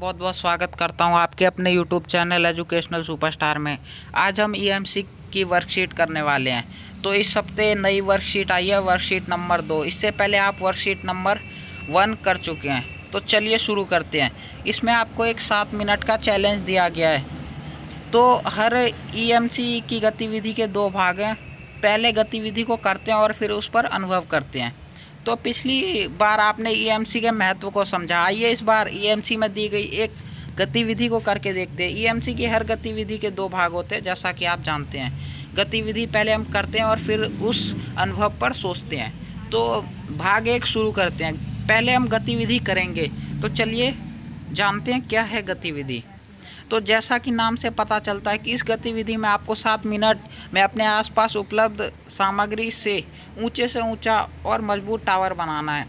बहुत बहुत स्वागत करता हूं आपके अपने YouTube चैनल एजुकेशनल सुपरस्टार में। आज हम EMC की वर्कशीट करने वाले हैं। तो इस हफ्ते नई वर्कशीट आई है, वर्कशीट नंबर 2। इससे पहले आप वर्कशीट नंबर 1 कर चुके हैं। तो चलिए शुरू करते हैं। इसमें आपको एक 7 मिनट का चैलेंज दिया गया है। तो हर EMC की गतिविधि के 2 भाग हैं। पहले गतिविधि को करते हैं और फिर उस पर अनुभव करते हैं। तो पिछली बार आपने EMC के महत्व को समझा। आइए इस बार EMC में दी गई एक गतिविधि को करके देखते हैं। EMC की हर गतिविधि के 2 भाग होते हैं, जैसा कि आप जानते हैं। गतिविधि पहले हम करते हैं और फिर उस अनुभव पर सोचते हैं। तो भाग 1 शुरू करते हैं। पहले हम गतिविधि करेंगे। तो चलिए जानते हैं क्या है गतिविधि। तो जैसा कि नाम से पता चलता है कि इस गतिविधि में आपको 7 मिनट में अपने आसपास उपलब्ध सामग्री से ऊंचा और मजबूत टावर बनाना है।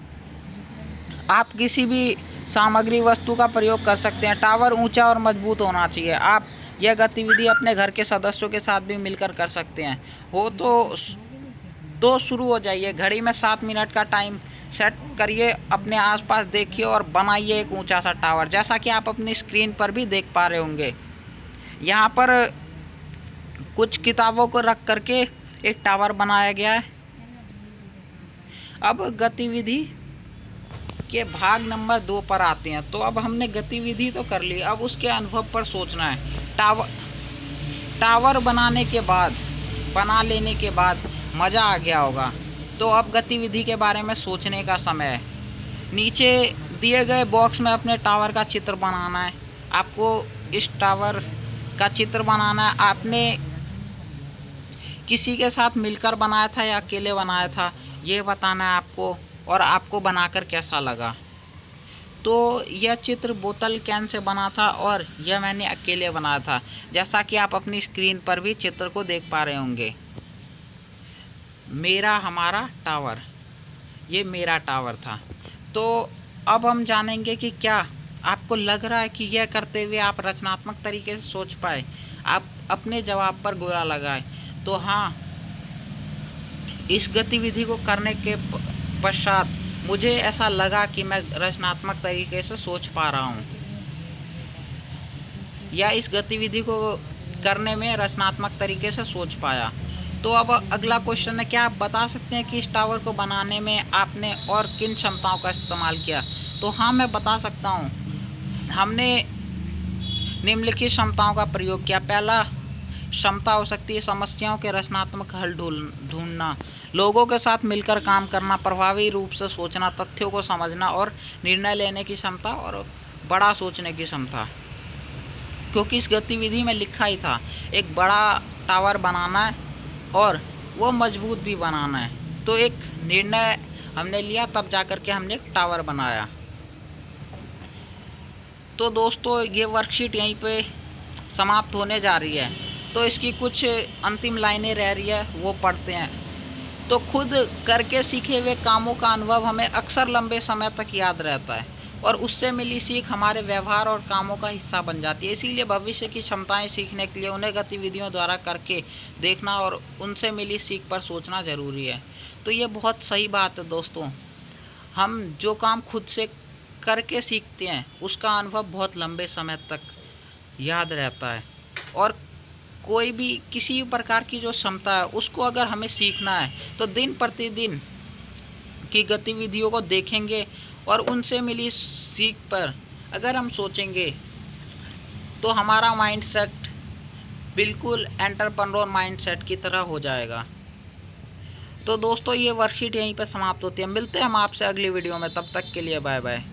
आप किसी भी सामग्री वस्तु का प्रयोग कर सकते हैं। टावर ऊंचा और मजबूत होना चाहिए। आप यह गतिविधि अपने घर के सदस्यों के साथ भी मिलकर कर सकते हैं। हो तो शुरू हो जाइए। घड़ी में 7 मिनट का टाइम सेट करिए, अपने आसपास देखिए और बनाइए एक ऊंचा सा टावर, जैसा कि आप अपनी स्क्रीन पर भी देख पा रहे होंगे। यहाँ पर कुछ किताबों को रख करके एक टावर बनाया गया है। अब गतिविधि के भाग नंबर 2 पर आते हैं। तो अब हमने गतिविधि तो कर ली, अब उसके अनुभव पर सोचना है। टावर बना लेने के बाद मज़ा आ गया होगा। तो अब गतिविधि के बारे में सोचने का समय है। नीचे दिए गए बॉक्स में अपने टावर का चित्र बनाना है। आपको इस टावर का चित्र बनाना है। आपने किसी के साथ मिलकर बनाया था या अकेले बनाया था, ये बताना है आपको, और आपको बनाकर कैसा लगा। तो यह चित्र बोतल कैन से बना था और यह मैंने अकेले बनाया था, जैसा कि आप अपनी स्क्रीन पर भी चित्र को देख पा रहे होंगे। हमारा टावर, ये मेरा टावर था। तो अब हम जानेंगे कि क्या आपको लग रहा है कि यह करते हुए आप रचनात्मक तरीके से सोच पाए। आप अपने जवाब पर गोला लगाएं। तो हाँ, इस गतिविधि को करने के पश्चात मुझे ऐसा लगा कि मैं रचनात्मक तरीके से सोच पा रहा हूँ, या इस गतिविधि को करने में रचनात्मक तरीके से सोच पाया। तो अब अगला क्वेश्चन है, क्या आप बता सकते हैं कि इस टावर को बनाने में आपने और किन क्षमताओं का इस्तेमाल किया। तो हाँ, मैं बता सकता हूँ। हमने निम्नलिखित क्षमताओं का प्रयोग किया। पहला क्षमता हो सकती है समस्याओं के रचनात्मक हल ढूंढना, लोगों के साथ मिलकर काम करना, प्रभावी रूप से सोचना, तथ्यों को समझना और निर्णय लेने की क्षमता, और बड़ा सोचने की क्षमता। क्योंकि इस गतिविधि में लिखा ही था एक बड़ा टावर बनाना है और वो मजबूत भी बनाना है। तो एक निर्णय हमने लिया, तब जाकर के हमने एक टावर बनाया। तो दोस्तों, ये वर्कशीट यहीं पे समाप्त होने जा रही है। तो इसकी कुछ अंतिम लाइनें रह रही है, वो पढ़ते हैं। तो खुद करके सीखे हुए कामों का अनुभव हमें अक्सर लंबे समय तक याद रहता है और उससे मिली सीख हमारे व्यवहार और कामों का हिस्सा बन जाती है। इसीलिए भविष्य की क्षमताएं सीखने के लिए उन्हें गतिविधियों द्वारा करके देखना और उनसे मिली सीख पर सोचना ज़रूरी है। तो ये बहुत सही बात है दोस्तों। हम जो काम खुद से करके सीखते हैं उसका अनुभव बहुत लंबे समय तक याद रहता है। और कोई भी किसी भी प्रकार की जो क्षमता है उसको अगर हमें सीखना है तो दिन प्रतिदिन की गतिविधियों को देखेंगे और उनसे मिली सीख पर अगर हम सोचेंगे तो हमारा माइंडसेट बिल्कुल एंटरप्रेन्योर माइंडसेट की तरह हो जाएगा। तो दोस्तों, ये वर्कशीट यहीं पर समाप्त होती है। मिलते हैं हम आपसे अगली वीडियो में, तब तक के लिए बाय बाय।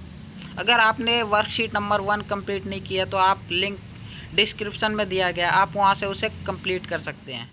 अगर आपने वर्कशीट नंबर 1 कंप्लीट नहीं किया तो आप लिंक डिस्क्रिप्शन में दिया गया, आप वहां से उसे कंप्लीट कर सकते हैं।